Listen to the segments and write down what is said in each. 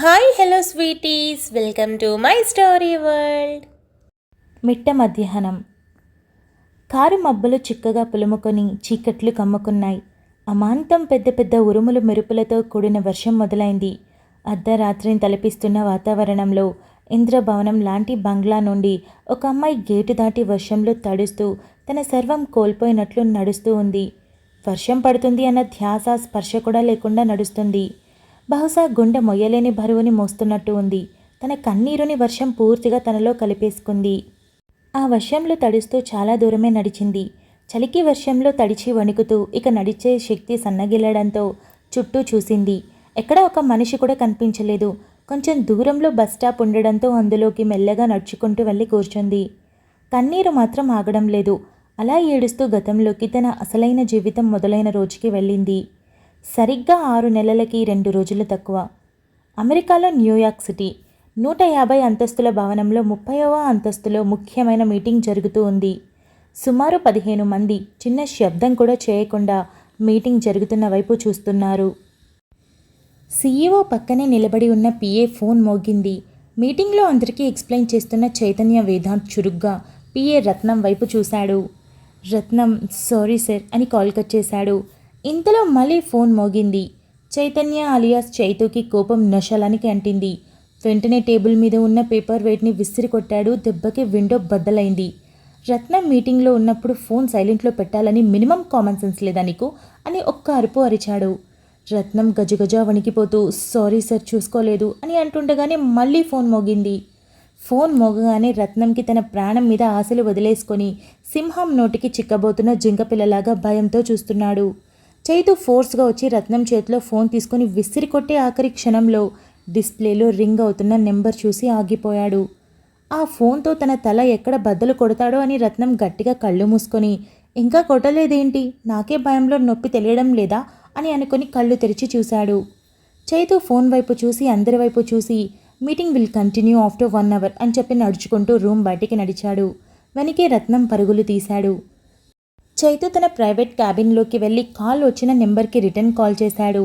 Hi hello sweeties, welcome to my story world. మిట్ట మధ్యాహ్నం. Car మబ్బులు చిక్కగా పులుముకొని చీకట్లు కమ్ముకున్నాయి. అమాంతం పెద్ద పెద్ద ఉరుములు మెరుపులతో కూడిన వర్షం మొదలైంది. అర్ధరాత్రిని తలపిస్తున్న వాతావరణంలో ఇంద్రభవనం లాంటి బంగ్లా నుండి ఒక అమ్మాయి గేటు దాటి వర్షంలో తడుస్తూ తన సర్వం కోల్పోయినట్లు నడుస్తూ ఉంది. వర్షం పడుతుంది అన్న ధ్యాస స్పర్శ కూడా లేకుండా నడుస్తుంది. బహుశా గుండె మొయ్యలేని బరువుని మోస్తున్నట్టు ఉంది. తన కన్నీరుని వర్షం పూర్తిగా తనలో కలిపేసుకుంది. ఆ వర్షంలో తడుస్తూ చాలా దూరమే నడిచింది. చలికి వర్షంలో తడిచి వణుకుతూ ఇక నడిచే శక్తి సన్నగిల్లడంతో చుట్టూ చూసింది. ఎక్కడా ఒక మనిషి కూడా కనిపించలేదు. కొంచెం దూరంలో బస్ స్టాప్ ఉండడంతో అందులోకి మెల్లగా నడుచుకుంటూ వెళ్ళి కూర్చుంది. కన్నీరు మాత్రం ఆగడం లేదు. అలా ఏడుస్తూ గతంలోకి తన అసలైన జీవితం మొదలైన రోజుకి వెళ్ళింది. సరిగ్గా 6 నెలలకి 2 రోజులు తక్కువ. అమెరికాలో న్యూయార్క్ సిటీ 150 అంతస్తుల భవనంలో 30వ అంతస్తులో ముఖ్యమైన మీటింగ్ జరుగుతూ ఉంది. సుమారు 15 మంది చిన్న శబ్దం కూడా చేయకుండా మీటింగ్ జరుగుతున్న వైపు చూస్తున్నారు. సీఈఓ పక్కనే నిలబడి ఉన్న పిఏ ఫోన్ మోగింది. మీటింగ్లో అందరికీ ఎక్స్ప్లెయిన్ చేస్తున్న చైతన్య వేదాంత్ చురుగ్గా పిఏ రత్నం వైపు చూశాడు. రత్నం సారీ సార్ అని కాల్ కట్ చేశాడు. ఇంతలో మళ్ళీ ఫోన్ మోగింది. చైతన్య అలియాస్ చైతుకి కోపం నశలానికి అంటింది. వెంటనే టేబుల్ మీద ఉన్న పేపర్ వెయిట్ని విసిరి కొట్టాడు. దెబ్బకి విండో బద్దలైంది. రత్నం మీటింగ్లో ఉన్నప్పుడు ఫోన్ సైలెంట్లో పెట్టాలని మినిమం కామన్ సెన్స్ లేదా నీకు అని ఒక్క అరుపు అరిచాడు. రత్నం గజగజ వణికిపోతూ సారీ సార్ చూసుకోలేదు అని అంటుండగానే మళ్ళీ ఫోన్ మోగింది. ఫోన్ మోగగానే రత్నంకి తన ప్రాణం మీద ఆశలు వదిలేసుకొని సింహం నోటికి చిక్కబోతున్న జింకపిల్లలాగా భయంతో చూస్తున్నాడు. చైతు ఫోర్స్గా వచ్చి రత్నం చేతిలో ఫోన్ తీసుకొని విసిరి కొట్టే ఆఖరి క్షణంలో డిస్ప్లేలో రింగ్ అవుతున్న నెంబర్ చూసి ఆగిపోయాడు. ఆ ఫోన్తో తన తల ఎక్కడ బద్దలు కొడతాడో అని రత్నం గట్టిగా కళ్ళు మూసుకొని ఇంకా కొట్టలేదేంటి, నాకే భయంలో నొప్పి తెలియడం లేదా అని అనుకొని కళ్ళు తెరిచి చూశాడు. చైతు ఫోన్ వైపు చూసి అందరి వైపు చూసి meeting will continue after 1 hour అని చెప్పి నడుచుకుంటూ రూమ్ బయటికి నడిచాడు. వెనకే రత్నం పరుగులు తీశాడు. చైతు తన ప్రైవేట్ క్యాబిన్లోకి వెళ్ళి కాల్ వచ్చిన నెంబర్కి రిటర్న్ కాల్ చేశాడు.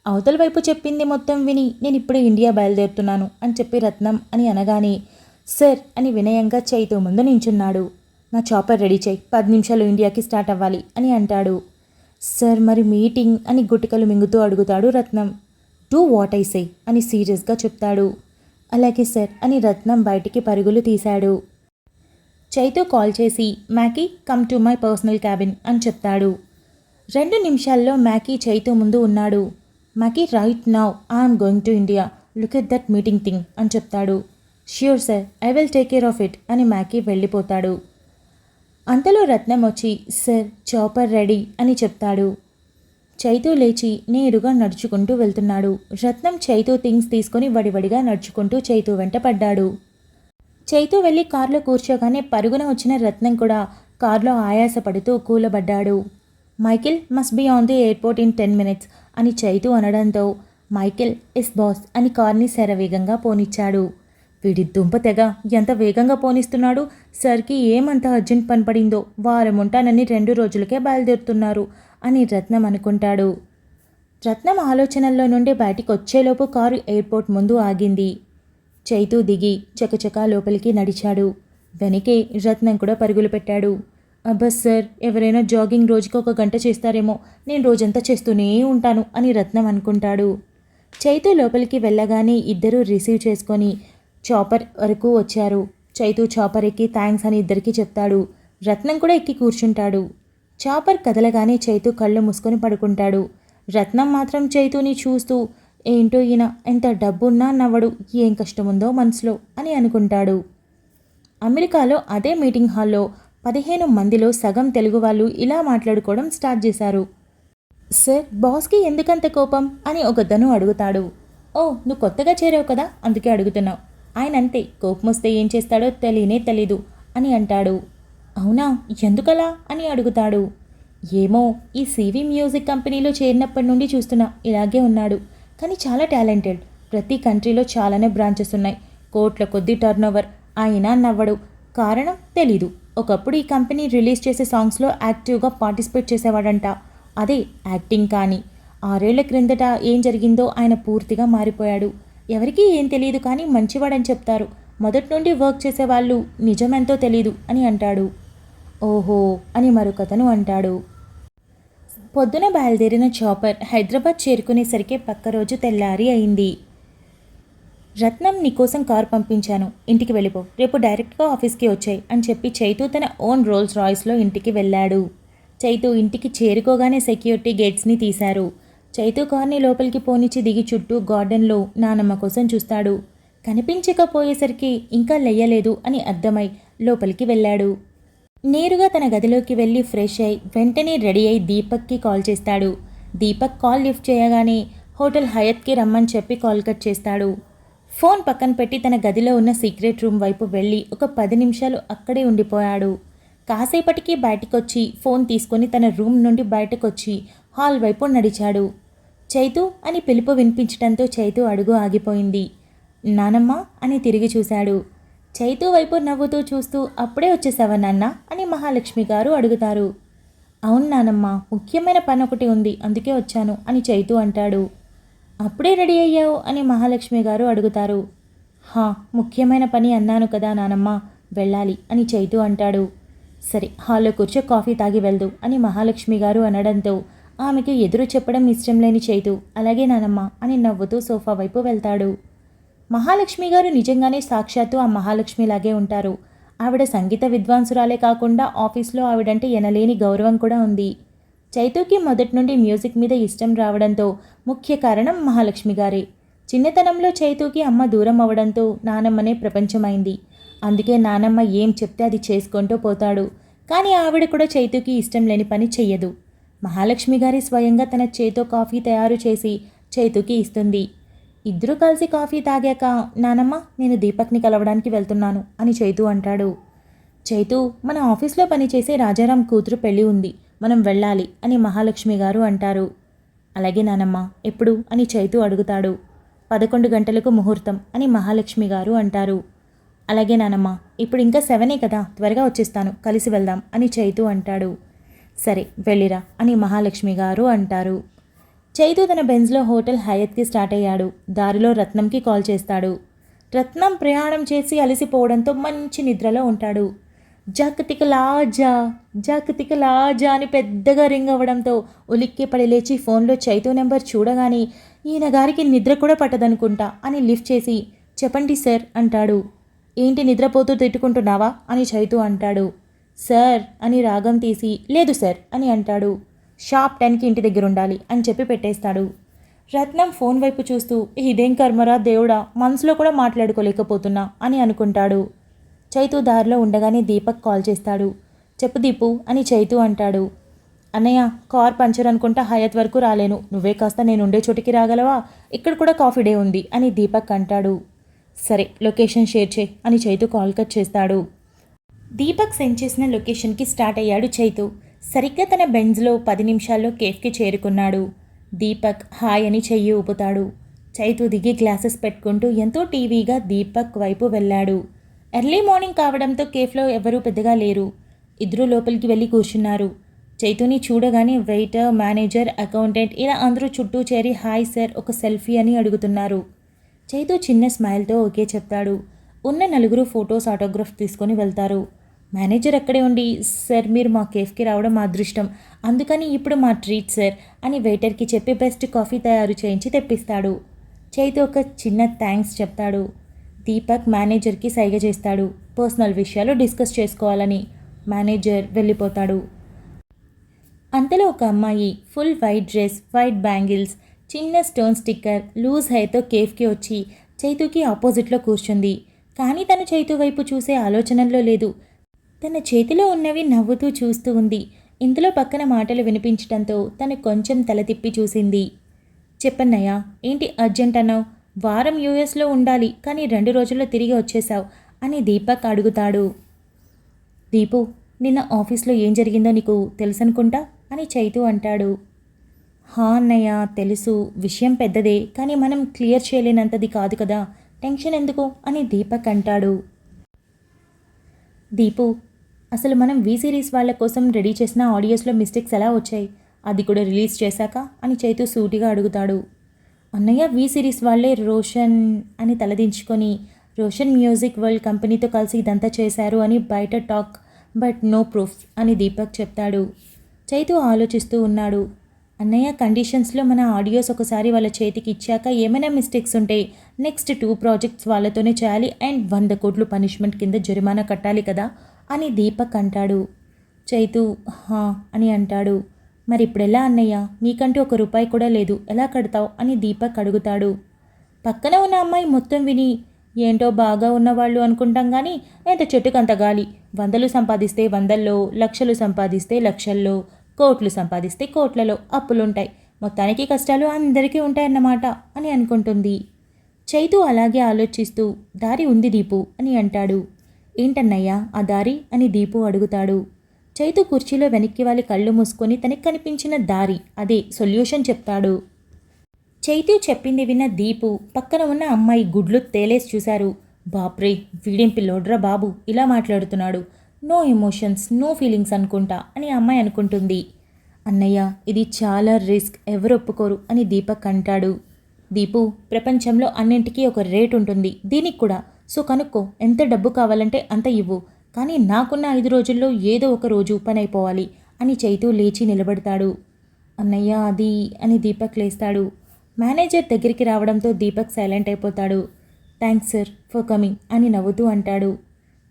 అవతల వైపు చెప్పింది మొత్తం విని నేను ఇప్పుడు ఇండియా బయలుదేరుతున్నాను అని చెప్పి రత్నం అని అనగానే సార్ అని వినయంగా చైతు ముందు నించున్నాడు. నా చాపర్ రెడీ చేయి, 10 నిమిషాలు ఇండియాకి స్టార్ట్ అవ్వాలి అని అంటాడు. సార్ మరి మీటింగ్ అని గుటికలు మింగుతూ అడుగుతాడు రత్నం. డూ వాట్ ఐ సే అని సీరియస్గా చెప్తాడు. అలాగే సార్ అని రత్నం బయటికి పరుగులు తీశాడు. చైతు కాల్ చేసి Macky come to my personal cabin అని చెప్తాడు. 2 నిమిషాల్లో మ్యాకీ చైతు ముందు ఉన్నాడు. Macky right now I'm going to India, look at that meeting thing అని చెప్తాడు. Sure sir, I will take care of it అని మ్యాకీ వెళ్ళిపోతాడు. అంతలో రత్నం వచ్చి సార్ చాపర్ రెడీ అని చెప్తాడు. చైతు లేచి నేరుగా నడుచుకుంటూ వెళ్తున్నాడు. రత్నం చైతు థింగ్స్ తీసుకొని వడివడిగా నడుచుకుంటూ చైతు వెంట పడ్డాడు. చైతు వెళ్ళి కారులో కూర్చోగానే పరుగున వచ్చిన రత్నం కూడా కారులో ఆయాసపడుతూ కూలబడ్డాడు. Michael must be on the airport in 10 minutes అని చైతు అనడంతో మైకిల్ ఎస్ బాస్ అని కార్ని శరవేగంగా పోనిచ్చాడు. వీడి దుంప తెగ ఎంత వేగంగా పోనిస్తున్నాడు, సర్కి ఏమంత అర్జెంట్ పని పడిందో, వారం ఉంటానని 2 రోజులకే బయలుదేరుతున్నారు అని రత్నం అనుకుంటాడు. రత్నం ఆలోచనల్లో నుండి బయటికి వచ్చేలోపు కారు ఎయిర్పోర్ట్ ముందు ఆగింది. చైతు దిగి చకచకా లోపలికి నడిచాడు. వెనకే రత్నం కూడా పరుగులు పెట్టాడు. అబ్బా సార్, ఎవరైనా జాగింగ్ రోజుకి 1 గంట చేస్తారేమో, నేను రోజంతా చేస్తూనే ఉంటాను అని రత్నం అనుకుంటాడు. చైతు లోపలికి వెళ్ళగానే ఇద్దరూ రిసీవ్ చేసుకొని చాపర్ వరకు వచ్చారు. చైతు చాపర్ ఎక్కి థ్యాంక్స్ అని ఇద్దరికి చెప్తాడు. రత్నం కూడా ఎక్కి కూర్చుంటాడు. చాపర్ కదలగానే చైతు కళ్ళు మూసుకొని పడుకుంటాడు. రత్నం మాత్రం చైతుని చూస్తూ ఏంటో ఈయన ఎంత డబ్బున్నా నవ్వడు, ఏం కష్టముందో మనసులో అని అనుకుంటాడు. అమెరికాలో అదే మీటింగ్ హాల్లో 15 మందిలో సగం తెలుగు వాళ్ళు ఇలా మాట్లాడుకోవడం స్టార్ట్ చేశారు. సార్, బాస్కి ఎందుకంత కోపం అని ఒకతను అడుగుతాడు. ఓ, నువ్వు కొత్తగా చేరావు కదా అందుకే అడుగుతున్నావు. ఆయన అంతే, కోపం వస్తే ఏం చేస్తాడో తెలీదు అని అంటాడు. అవునా, ఎందుకలా అని అడుగుతాడు. ఏమో, ఈ సివి మ్యూజిక్ కంపెనీలో చేరినప్పటి నుండి చూస్తున్నా ఇలాగే ఉన్నాడు, కానీ చాలా టాలెంటెడ్. ప్రతి కంట్రీలో చాలానే బ్రాంచెస్ ఉన్నాయి, కోట్ల కొద్ది టర్నోవర్. అయినా నవ్వడు. కారణం తెలీదు. ఒకప్పుడు ఈ కంపెనీ రిలీజ్ చేసే సాంగ్స్లో యాక్టివ్గా పార్టిసిపేట్ చేసేవాడంట. అదే యాక్టింగ్. కానీ 6 ఏళ్ల క్రిందట ఏం జరిగిందో ఆయన పూర్తిగా మారిపోయాడు. ఎవరికీ ఏం తెలియదు కానీ మంచివాడని చెప్తారు. మొదటి నుండి వర్క్ చేసేవాళ్ళు నిజమెంతో తెలీదు అని అంటాడు. ఓహో అని మరొకతను అంటాడు. పొద్దున బయలుదేరిన చాపర్ హైదరాబాద్ చేరుకునేసరికి పక్క రోజు తెల్లారి అయింది. రత్నం నీకోసం కారు పంపించాను, ఇంటికి వెళ్ళిపో, రేపు డైరెక్ట్గా ఆఫీస్కి వచ్చాయి అని చెప్పి చైతు తన ఓన్ రోల్స్ రాయ్స్లో ఇంటికి వెళ్ళాడు. చైతు ఇంటికి చేరుకోగానే సెక్యూరిటీ గేట్స్ని తీశారు. చైతు కార్ని లోపలికి పోనిచ్చి దిగి చుట్టూ గార్డెన్లో నానమ్మ కోసం చూస్తాడు. కనిపించకపోయేసరికి ఇంకా లెయ్యలేదు అని అర్థమై లోపలికి వెళ్ళాడు. నేరుగా తన గదిలోకి వెళ్ళి ఫ్రెష్ అయి వెంటనే రెడీ అయి దీపక్కి కాల్ చేస్తాడు. దీపక్ కాల్ లిఫ్ట్ చేయగానే హోటల్ హయత్కి రమ్మని చెప్పి కాల్ కట్ చేస్తాడు. ఫోన్ పక్కన పెట్టి తన గదిలో ఉన్న సీక్రెట్ రూమ్ వైపు వెళ్ళి ఒక 10 నిమిషాలు అక్కడే ఉండిపోయాడు. కాసేపటికి బయటకొచ్చి ఫోన్ తీసుకొని తన రూమ్ నుండి బయటకొచ్చి హాల్ వైపు నడిచాడు. చైతు అని పిలుపు వినిపించడంతో చైతు అడుగు ఆగిపోయింది. నానమ్మ అని తిరిగి చూశాడు. చైతు వైపు నవ్వుతూ చూస్తూ అప్పుడే వచ్చేసావా నాన్న అని మహాలక్ష్మి గారు అడుగుతారు. అవును నానమ్మ, ముఖ్యమైన పని ఒకటి ఉంది, అందుకే వచ్చాను అని చైతు అంటాడు. అప్పుడే రెడీ అయ్యావు అని మహాలక్ష్మి గారు అడుగుతారు. ముఖ్యమైన పని అన్నాను కదా నానమ్మ, వెళ్ళాలి అని చైతు అంటాడు. సరే హాల్లో కూర్చో, కాఫీ తాగి వెళ్దు అని మహాలక్ష్మి గారు అనడంతో ఆమెకు ఎదురు చెప్పడం ఇష్టం లేని చైతు అలాగే నానమ్మ అని నవ్వుతూ సోఫా వైపు వెళ్తాడు. మహాలక్ష్మి గారు నిజంగానే సాక్షాత్తు ఆ మహాలక్ష్మిలాగే ఉంటారు. ఆవిడ సంగీత విద్వాంసురాలే కాకుండా ఆఫీస్లో ఆవిడంటే ఎనలేని గౌరవం కూడా ఉంది. చైతుకి మొదటి నుండి మ్యూజిక్ మీద ఇష్టం రావడంతో ముఖ్య కారణం మహాలక్ష్మి గారే. చిన్నతనంలో చైతుకి అమ్మ దూరం అవ్వడంతో నానమ్మనే ప్రపంచమైంది. అందుకే నానమ్మ ఏం చెప్తే అది చేసుకుంటూ పోతాడు. కానీ ఆవిడ కూడా చైతుకి ఇష్టం లేని పని చెయ్యదు. మహాలక్ష్మి గారి స్వయంగా తన చేతో కాఫీ తయారు చేసి చైతుకి ఇస్తుంది. ఇద్దరూ కలిసి కాఫీ తాగాక నానమ్మ నేను దీపక్ని కలవడానికి వెళ్తున్నాను అని చైతు అంటాడు. చైతు మన ఆఫీస్లో పనిచేసే రాజారాం కూతురు పెళ్ళి ఉంది, మనం వెళ్ళాలి అని మహాలక్ష్మి గారు అంటారు. అలాగే నానమ్మ, ఎప్పుడు అని చైతు అడుగుతాడు. 11 గంటలకు ముహూర్తం అని మహాలక్ష్మి గారు అంటారు. అలాగే నానమ్మ, ఇప్పుడు ఇంకా 7 కదా, త్వరగా వచ్చేస్తాను, కలిసి వెళ్దాం అని చైతు అంటాడు. సరే వెళ్ళిరా అని మహాలక్ష్మి గారు అంటారు. చైతు తన బెంజ్లో హోటల్ హయత్కి స్టార్ట్ అయ్యాడు. దారిలో రత్నంకి కాల్ చేస్తాడు. రత్నం ప్రయాణం చేసి అలసిపోవడంతో మంచి నిద్రలో ఉంటాడు. జాకతికలాజా జాకతికలాజా అని పెద్దగా రింగ్ అవ్వడంతో ఉలిక్కి పడి లేచి ఫోన్లో చైతు నెంబర్ చూడగానే ఈయన గారికి నిద్ర కూడా పట్టదనుకుంటా అని లిఫ్ట్ చేసి చెప్పండి సార్ అంటాడు. ఏంటి నిద్రపోతూ తిట్టుకుంటున్నావా అని చైతు అంటాడు. సార్ అని రాగం తీసి లేదు సార్ అని అంటాడు. షార్ప్ 10కి ఇంటి దగ్గర ఉండాలి అని చెప్పి పెట్టేస్తాడు. రత్నం ఫోన్ వైపు చూస్తూ ఇదేం కర్మరా దేవుడా, మనసులో కూడా మాట్లాడుకోలేకపోతున్నా అని అనుకుంటాడు. చైతు దారిలో ఉండగానే దీపక్ కాల్ చేస్తాడు. చెప్పు దీపు అని చైతు అంటాడు. అన్నయ్య కార్ పంచర్ అనుకుంటా హయత్ వరకు రాలేను, నువ్వే కాస్త నేను ఉండే చోటికి రాగలవా, ఇక్కడ కూడా కాఫీ డే ఉంది అని దీపక్ అంటాడు. సరే లొకేషన్ షేర్ చేయి అని చైతు కాల్ కట్ చేస్తాడు. దీపక్ సెండ్ చేసిన లొకేషన్కి స్టార్ట్ అయ్యాడు చైతు. సరిగ్గా తన బెంజ్లో 10 నిమిషాల్లో కేఫ్కి చేరుకున్నాడు. దీపక్ హాయ్ అని చెయ్యి ఊపుతాడు. చైతు దిగి గ్లాసెస్ పెట్టుకుంటూ ఎంతో టీవీగా దీపక్ వైపు వెళ్ళాడు. ఎర్లీ మార్నింగ్ కావడంతో కేఫ్లో ఎవరూ పెద్దగా లేరు. ఇద్దరూ లోపలికి వెళ్ళి కూర్చున్నారు. చైతుని చూడగానే వెయిటర్, మేనేజర్, అకౌంటెంట్ ఇలా అందరూ చుట్టూ చేరి హాయ్ సార్ ఒక సెల్ఫీ అని అడుగుతున్నారు. చైతు చిన్న స్మైల్తో ఓకే చెప్తాడు. ఉన్న 4 ఫొటోస్ ఆటోగ్రాఫ్ తీసుకొని వెళ్తారు. మేనేజర్ అక్కడే ఉండి సార్ మీరు మా కేఫ్కి రావడం మా అదృష్టం, అందుకని ఇప్పుడు మా ట్రీట్ సార్ అని వెయిటర్కి చెప్పి బెస్ట్ కాఫీ తయారు చేయించి తెప్పిస్తాడు. చైతు ఒక చిన్న థ్యాంక్స్ చెప్తాడు. దీపక్ మేనేజర్కి సైగ చేస్తాడు పర్సనల్ విషయాలు డిస్కస్ చేసుకోవాలని. మేనేజర్ వెళ్ళిపోతాడు. అంతలో ఒక అమ్మాయి full white dress, white bangles, చిన్న స్టోన్ స్టిక్కర్, లూజ్ హెయిర్తో కేఫ్కి వచ్చి చైతుకి ఆపోజిట్లో కూర్చుంది. కానీ తను చైతు వైపు చూసే ఆలోచనలో లేదు. తన చేతిలో ఉన్నవి నవ్వుతూ చూస్తూ ఉంది. ఇంతలో పక్కన మాటలు వినిపించడంతో తను కొంచెం తల తిప్పి చూసింది. చెప్పన్నయ్యా, ఏంటి అర్జెంట్ అన్నావు? వారం యూఎస్లో ఉండాలి కానీ 2 రోజుల్లో తిరిగి వచ్చేసావు అని దీపక్ అడుగుతాడు. దీపు నిన్న ఆఫీస్లో ఏం జరిగిందో నీకు తెలుసనుకుంటా అని చైతు అంటాడు. అన్నయ్య తెలుసు, విషయం పెద్దదే కానీ మనం క్లియర్ చేయలేనంతది కాదు కదా, టెన్షన్ ఎందుకు అని దీపక్ అంటాడు. దీపు అసలు మనం వి సిరీస్ వాళ్ళ కోసం రెడీ చేసిన ఆడియోస్లో మిస్టేక్స్ ఎలా వచ్చాయి, అది కూడా రిలీజ్ చేశాక అని చైతు సూటిగా అడుగుతాడు. అన్నయ్య వి సిరీస్ వాళ్ళే రోషన్ అని తలదించుకొని రోషన్ మ్యూజిక్ వరల్డ్ కంపెనీతో కలిసి ఇదంతా చేశారు అని బయట టాక్, బట్ నో ప్రూఫ్ అని దీపక్ చెప్తాడు. చైతు ఆలోచిస్తూ ఉన్నాడు. అన్నయ్య కండిషన్స్లో మన ఆడియోస్ ఒకసారి వాళ్ళ చేతికి ఇచ్చాక ఏమైనా మిస్టేక్స్ ఉంటే నెక్స్ట్ 2 ప్రాజెక్ట్స్ వాళ్ళతోనే చేయాలి అండ్ 100 కోట్లు పనిష్మెంట్ కింద జరిమానా కట్టాలి కదా అని దీపక్ అంటాడు. చైతు హా అని అంటాడు. మరి ఇప్పుడెలా అన్నయ్య, నీకంటూ 1 రూపాయి కూడా లేదు, ఎలా కడతావు అని దీపక్ అడుగుతాడు. పక్కన ఉన్న అమ్మాయి మొత్తం విని ఏంటో బాగా ఉన్నవాళ్ళు అనుకుంటాం కానీ ఎంత చెట్టుకంత గాలి, 100లు సంపాదిస్తే 100ల్లో, లక్షలు సంపాదిస్తే లక్షల్లో, కోట్లు సంపాదిస్తే కోట్లలో అప్పులుంటాయి, మొత్తానికి కష్టాలు అందరికీ ఉంటాయన్నమాట అని అనుకుంటుంది. చైతు అలాగే ఆలోచిస్తూ దారి ఉంది దీపు అని అంటాడు. ఏంటన్నయ్యా ఆ దారి అని దీపు అడుగుతాడు. చైతు కుర్చీలో వెనక్కి వాలి కళ్ళు మూసుకొని తనకి కనిపించిన దారి, అదే సొల్యూషన్ చెప్తాడు. చైతు చెప్పింది విన్న దీపు పక్కన ఉన్న అమ్మాయి గుడ్లు తేలేసి చూశారు. బాప్రే వీడేం పిల్లోడ్రా బాబు ఇలా మాట్లాడుతున్నాడు, నో ఎమోషన్స్ నో ఫీలింగ్స్ అనుకుంటా అని అమ్మాయి అనుకుంటుంది. అన్నయ్య ఇది చాలా రిస్క్, ఎవరు ఒప్పుకోరు అని దీపక్ అంటాడు. దీపు ప్రపంచంలో అన్నింటికీ ఒక రేట్ ఉంటుంది, దీనికి కూడా, సో కనుక్కో, ఎంత డబ్బు కావాలంటే అంత ఇవ్వు, కానీ నాకున్న 5 రోజుల్లో ఏదో ఒక రోజు పని అయిపోవాలి అని చైతు లేచి నిలబడతాడు. అన్నయ్య అది అని దీపక్ లేస్తాడు. మేనేజర్ దగ్గరికి రావడంతో దీపక్ సైలెంట్ అయిపోతాడు. థ్యాంక్స్ సార్ ఫర్ కమింగ్ అని నవ్వుతూ అంటాడు.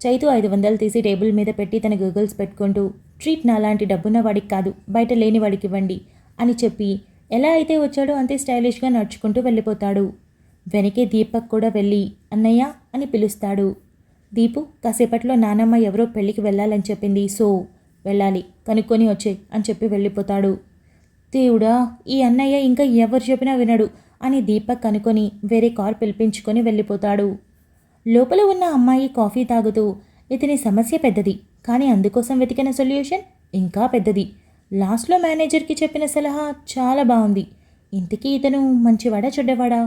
చైతు 500 తీసి టేబుల్ మీద పెట్టి తన గూగుల్స్ పెట్టుకుంటూ ట్రీట్ నాలాంటి డబ్బున్న వాడికి కాదు, బయట లేని వాడికి ఇవ్వండి అని చెప్పి ఎలా అయితే వచ్చాడో అంతే స్టైలిష్గా నడుచుకుంటూ వెళ్ళిపోతాడు. వెనకే దీపక్ కూడా వెళ్ళి అన్నయ్య అని పిలుస్తాడు. దీపు కాసేపట్లో నానమ్మ ఎవరో పెళ్ళికి వెళ్ళాలని చెప్పింది, సో వెళ్ళాలి, కనుక్కొని వచ్చే అని చెప్పి వెళ్ళిపోతాడు. దేవుడా ఈ అన్నయ్య ఇంకా ఎవరు చెప్పినా వినడు అని దీపక్ అనుకొని వేరే కార్ పిలిపించుకొని వెళ్ళిపోతాడు. లోపల ఉన్న అమ్మాయి కాఫీ తాగుతూ ఇతని సమస్య పెద్దది, కానీ అందుకోసం వెతికిన సొల్యూషన్ ఇంకా పెద్దది, లాస్ట్లో మేనేజర్కి చెప్పిన సలహా చాలా బాగుంది, ఇంతకీ ఇతను మంచివాడా చెడ్డవాడా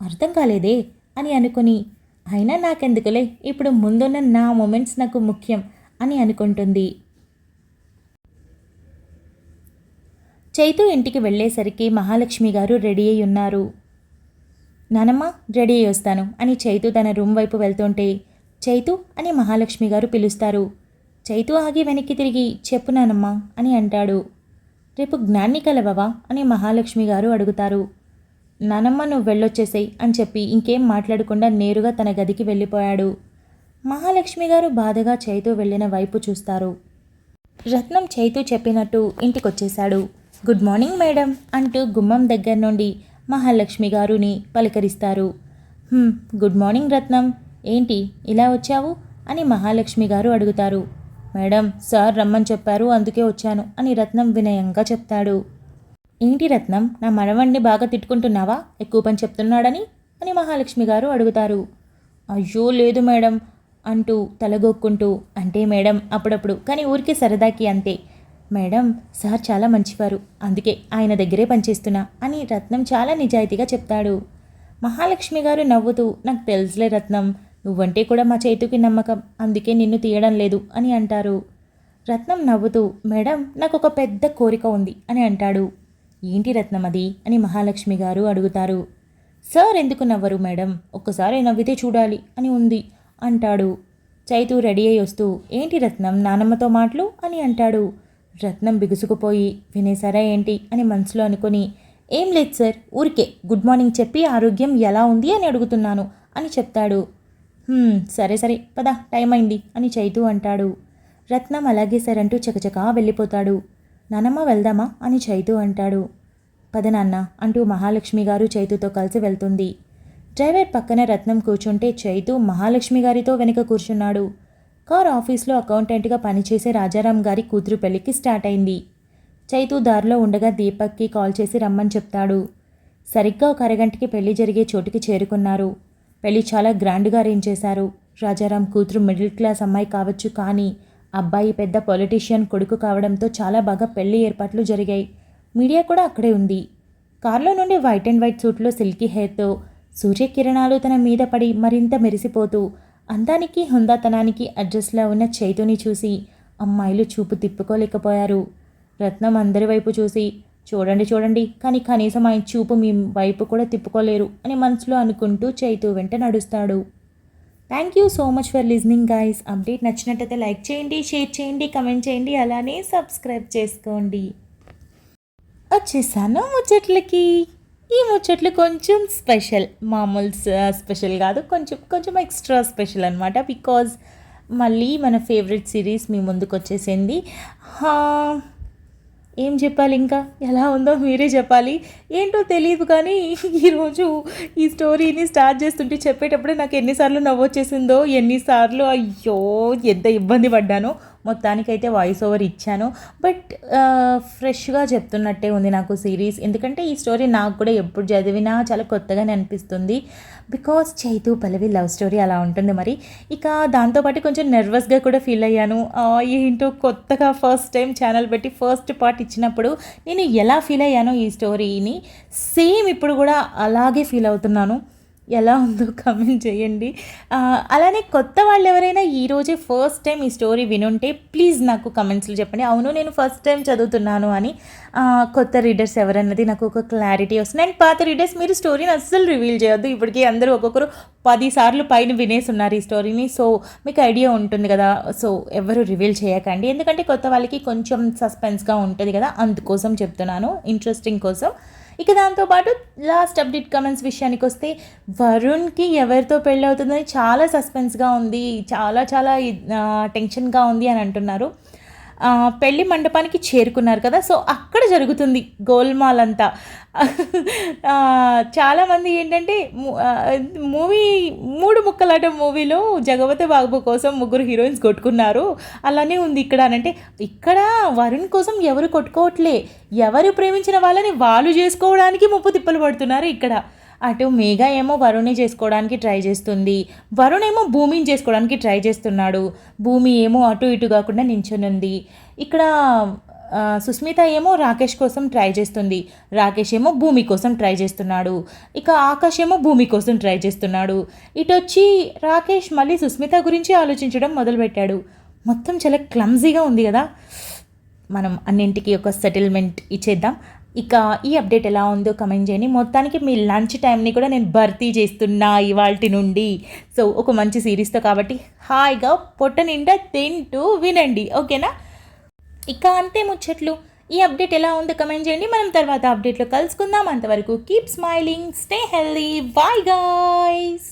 అర్థం కాలేదే అని అనుకుని అయినా నాకెందుకులే, ఇప్పుడు ముందున్న నా మూమెంట్స్ నాకు ముఖ్యం అని అనుకుంటుంది. చైతు ఇంటికి వెళ్ళేసరికి మహాలక్ష్మి గారు రెడీ అయి ఉన్నారు. నానమ్మ రెడీ అయ్యి వస్తాను అని చైతు తన రూమ్ వైపు వెళ్తుంటే చైతు అని మహాలక్ష్మి గారు పిలుస్తారు. చైతు ఆగి వెనక్కి తిరిగి చెప్పు నానమ్మ అని అంటాడు. రేపు జ్ఞాన్ని కలవవా అని మహాలక్ష్మి గారు అడుగుతారు. నానమ్మ నువ్వు వెళ్ళొచ్చేసేయ్ అని చెప్పి ఇంకేం మాట్లాడకుండా నేరుగా తన గదికి వెళ్ళిపోయాడు. మహాలక్ష్మి గారు బాధగా చైతు వెళ్ళిన వైపు చూస్తారు. రత్నం చైతు చెప్పినట్టు ఇంటికొచ్చేశాడు. గుడ్ మార్నింగ్ మేడం అంటూ గుమ్మం దగ్గర నుండి మహాలక్ష్మి గారుని పలకరిస్తారు. గుడ్ మార్నింగ్ రత్నం, ఏంటి ఇలా వచ్చావు అని మహాలక్ష్మి గారు అడుగుతారు. మేడం సార్ రమ్మని చెప్పారు అందుకే వచ్చాను అని రత్నం వినయంగా చెప్తాడు. ఏంటి రత్నం నా మనవణ్ణి బాగా తిట్టుకుంటున్నావా, ఎక్కువ పని చెప్తున్నాడని అని మహాలక్ష్మి గారు అడుగుతారు. అయ్యో లేదు మేడం అంటూ తలగొక్కుంటూ అంటే మేడం అప్పుడప్పుడు, కానీ ఊరికే సరదాకి అంతే మేడం, సార్ చాలా మంచివారు అందుకే ఆయన దగ్గరే పనిచేస్తున్నా అని రత్నం చాలా నిజాయితీగా చెప్తాడు. మహాలక్ష్మి గారు నవ్వుతూ నాకు తెలుసులే రత్నం, నువ్వంటే కూడా మా చైతుకి నమ్మకం, అందుకే నిన్ను తీయడం లేదు అని అంటారు. రత్నం నవ్వుతూ మేడం నాకు ఒక పెద్ద కోరిక ఉంది అని అంటాడు. ఏంటి రత్నం అది అని మహాలక్ష్మి గారు అడుగుతారు. సార్ ఎందుకు నవ్వరు మేడం, ఒక్కసారి నవ్వితే చూడాలి అని ఉంది అంటాడు. చైతు రెడీ అయి వస్తూ ఏంటి రత్నం నానమ్మతో మాటలు అని అంటాడు. రత్నం బిగుసుకుపోయి వినేసారా ఏంటి అని మనసులో అనుకుని ఏం లేదు సార్, ఊరికే గుడ్ మార్నింగ్ చెప్పి ఆరోగ్యం ఎలా ఉంది అని అడుగుతున్నాను అని చెప్తాడు. సరే సరే పద టైం అయింది అని చైతు అంటాడు. రత్నం అలాగే సార్ అంటూ చకచకా వెళ్ళిపోతాడు. నానమ్మ వెళ్దామా అని చైతు అంటాడు. పద నాన్న అంటూ మహాలక్ష్మి గారు చైతుతో కలిసి వెళ్తుంది. డ్రైవర్ పక్కన రత్నం కూర్చుంటే చైతు మహాలక్ష్మి గారితో వెనుక కూర్చున్నాడు. కార్ ఆఫీస్లో అకౌంటెంట్గా పనిచేసే రాజారాం గారి కూతురు పెళ్లికి స్టార్ట్ అయింది. చైతు దారిలో ఉండగా దీపక్కి కాల్ చేసి రమ్మని చెప్తాడు. సరిగ్గా ఒక అరగంటకి పెళ్లి జరిగే చోటుకి చేరుకున్నారు. పెళ్లి చాలా గ్రాండ్గా అరేంజ్ చేశారు. రాజారాం కూతురు మిడిల్ క్లాస్ అమ్మాయి కావచ్చు, కానీ అబ్బాయి పెద్ద పొలిటీషియన్ కొడుకు కావడంతో చాలా బాగా పెళ్లి ఏర్పాట్లు జరిగాయి. మీడియా కూడా అక్కడే ఉంది. కార్లో నుండి వైట్ అండ్ వైట్ సూట్లో సిల్కీ హెయిర్తో సూర్యకిరణాలు తన మీద పడి మరింత మెరిసిపోతూ అందానికి హుందాతనానికి అడ్రస్లా ఉన్న చైతుని చూసి అమ్మాయిలు చూపు తిప్పుకోలేకపోయారు. రత్నం అందరి వైపు చూసి చూడండి చూడండి కానీ కనీసం ఆయన చూపు మీ వైపు కూడా తిప్పుకోలేరు అని మనసులో అనుకుంటూ చైతు వెంట నడుస్తాడు. Thank you so much for listening guys. Update నచ్చినట్టయితే లైక్ చేయండి, షేర్ చేయండి, కమెంట్ చేయండి, అలానే సబ్స్క్రైబ్ చేసుకోండి. వచ్చేసాను ముచ్చట్లకి. ఈ ముచ్చట్లు కొంచెం స్పెషల్, మామూలు స్పెషల్ కాదు, కొంచెం కొంచెం ఎక్స్ట్రా స్పెషల్ అనమాట. బికాజ్ మళ్ళీ మన ఫేవరెట్ సిరీస్ మీ ముందుకు వచ్చేసింది. ఏం చెప్పాలి, ఇంకా ఎలా ఉందో మీరే చెప్పాలి. ఏంటో తెలియదు కానీ ఈరోజు ఈ స్టోరీని స్టార్ట్ చేస్తుంటే చెప్పేటప్పుడే నాకు ఎన్నిసార్లు నవ్వొచ్చేసిందో, ఎన్నిసార్లు అయ్యో ఎంత ఇబ్బంది పడ్డానో. మొత్తానికైతే వాయిస్ ఓవర్ ఇచ్చాను. బట్ ఫ్రెష్గా చెప్తున్నట్టే ఉంది నాకు సిరీస్. ఎందుకంటే ఈ స్టోరీ నాకు కూడా ఎప్పుడు చదివినా చాలా కొత్తగానే అనిపిస్తుంది. Because Chaitu Pallavi love story అలా ఉంటుంది మరి. ఇక దాంతోపాటు కొంచెం నర్వస్గా కూడా ఫీల్ అయ్యాను. ఏంటో కొత్తగా ఫస్ట్ టైం ఛానల్ పెట్టి ఫస్ట్ పార్ట్ ఇచ్చినప్పుడు నేను ఎలా ఫీల్ అయ్యానో ఈ స్టోరీని సేమ్ ఇప్పుడు కూడా అలాగే ఫీల్ అవుతున్నాను. ఎలా ఉందో కమెంట్ చేయండి. అలానే కొత్త వాళ్ళు ఎవరైనా ఈరోజే ఫస్ట్ టైం ఈ స్టోరీ వినుంటే ప్లీజ్ నాకు కమెంట్స్లో చెప్పండి. అవును నేను ఫస్ట్ టైం చదువుతున్నాను అని. కొత్త రీడర్స్ ఎవరన్నది నాకు ఒక క్లారిటీ వస్తుంది. అండ్ పాత రీడర్స్ మీరు స్టోరీని అస్సలు రివీల్ చేయొద్దు. ఇప్పటికీ అందరూ ఒక్కొక్కరు 10 సార్లు పైన వినేస్తున్నారు ఈ స్టోరీని. సో మీకు ఐడియా ఉంటుంది కదా. సో ఎవరు రివీల్ చేయకండి, ఎందుకంటే కొత్త వాళ్ళకి కొంచెం సస్పెన్స్గా ఉంటుంది కదా, అందుకోసం చెప్తున్నాను, ఇంట్రెస్టింగ్ కోసం. ఇక దాంతోపాటు లాస్ట్ అప్డేట్ కమెంట్స్ విషయానికి వస్తే వరుణ్కి ఎవరితో పెళ్ళి అవుతుందని చాలా సస్పెన్స్గా ఉంది, చాలా చాలా టెన్షన్గా ఉంది అని అంటున్నారు. పెళ్లి మండపానికి చేరుకున్నారు కదా, సో అక్కడ జరుగుతుంది గోల్మాల్ అంతా. చాలామంది ఏంటంటే మూవీ 3 ముక్కలాట మూవీలో జగపతి బాబు కోసం 3 హీరోయిన్స్ కొట్టుకున్నారు, అలానే ఉంది ఇక్కడ అని. అంటే ఇక్కడ వరుణ్ కోసం ఎవరు కొట్టుకోవట్లే, ఎవరు ప్రేమించిన వాళ్ళని వాళ్ళు చేసుకోవడానికి ముప్పు తిప్పలు పడుతున్నారు ఇక్కడ. అటు మేఘ ఏమో వరుణ్ని చేసుకోవడానికి ట్రై చేస్తుంది, వరుణ్ ఏమో భూమిని చేసుకోవడానికి ట్రై చేస్తున్నాడు, భూమి ఏమో అటు ఇటు కాకుండా నించునుంది. ఇక్కడ సుస్మిత ఏమో రాకేష్ కోసం ట్రై చేస్తుంది, రాకేష్ ఏమో భూమి కోసం ట్రై చేస్తున్నాడు. ఇక ఆకాష్ ఏమో భూమి కోసం ట్రై చేస్తున్నాడు. ఇటు వచ్చి రాకేష్ మళ్ళీ సుస్మిత గురించి ఆలోచించడం మొదలుపెట్టాడు. మొత్తం చాలా క్లమ్జీగా ఉంది కదా. మనం అన్నింటికి ఒక సెటిల్మెంట్ ఇచ్చేద్దాం. ఇక ఈ అప్డేట్ ఎలా ఉందో కమెంట్ చేయండి. మొత్తానికి మీ లంచ్ టైంని కూడా నేను భర్తీ చేస్తున్నా ఇవాల్టి నుండి. సో ఒక మంచి సిరీస్తో కాబట్టి హాయిగా పొట్ట నిండా తింటూ వినండి, ఓకేనా? ఇక అంతే ముచ్చట్లు. ఈ అప్డేట్ ఎలా ఉందో కమెంట్ చేయండి. మనం తర్వాత అప్డేట్లో కలుసుకుందాం. అంతవరకు keep smiling, stay healthy, bye guys.